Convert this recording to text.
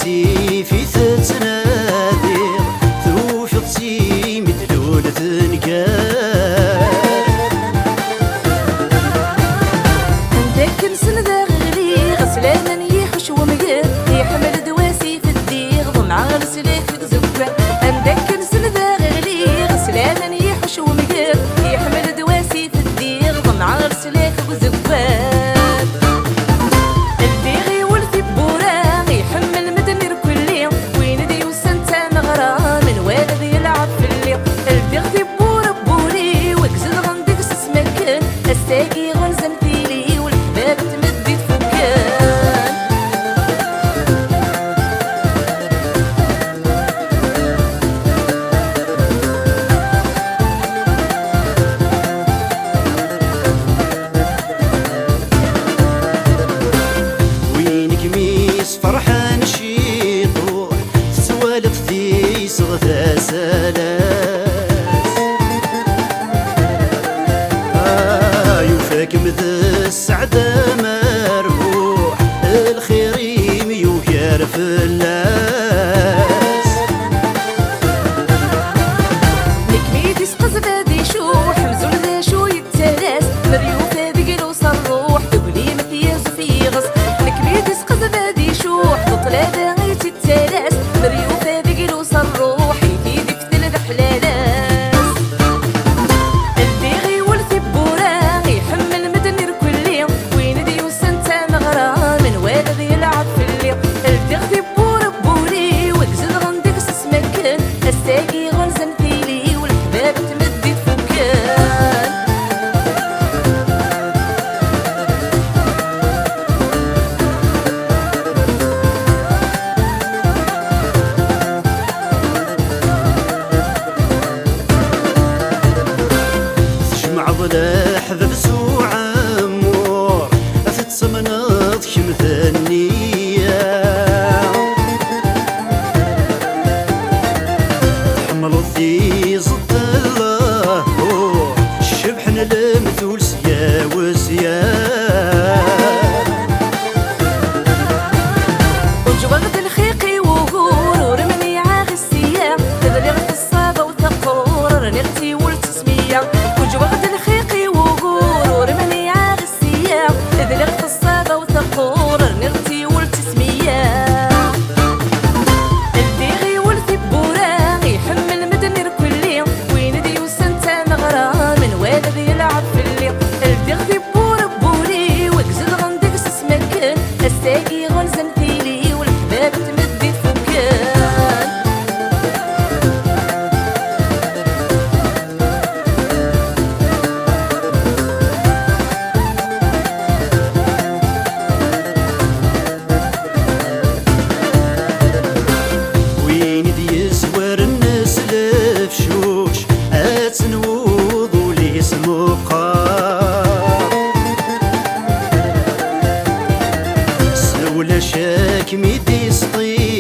وليتي في تتنادي توفقتي مدلولة تنكار عندك نسن ذا غلي غسلان يحوش ومقر يحمل دواسي في الديغ ضمع غسلك زبان عندك نسن ذا غلي غسلان يحوش ومقر يحمل دواسي في الديغ ضمع غسلك زبان الساقي غنزن فيلي والحباب تمدي تفكان وينك ميس فرحان شيطوح تسوالف في صغث سلام يوفاك مثل السعدة مربوح الخير يميوك يا رفلاس لك ميدي سقز بادي شوح مزول ذا شو يتلاس مريوفة بقلو صروح تقولي مثيز في غص لك ميدي سقز بادي شوح تطلع ذا غيت التلاس مريوفة بقلو صروح يفيدي فتل ذا حلالاس الساقي غنزن فيلي والحباب تمدي تفكان تجمع ضلع حذف سوع امور تتسمنض كمثنيه في ضد الله شبحنا المثول سيا وسيا وجوغد الخيقي وغور ورمني عاغ السيا تبلغت الصابة وثقور نغتي والتسمية وجوغد الخيقي وغور ورمني عاغ السيا تبلغت الصابة وثقور نغتي والتسمية الساقي غنزن فيلي والحباب تمدي تفكان وين دي يزور الناس لفشوش اتنوض ولي اسمو ولا شاك ميدي سطيل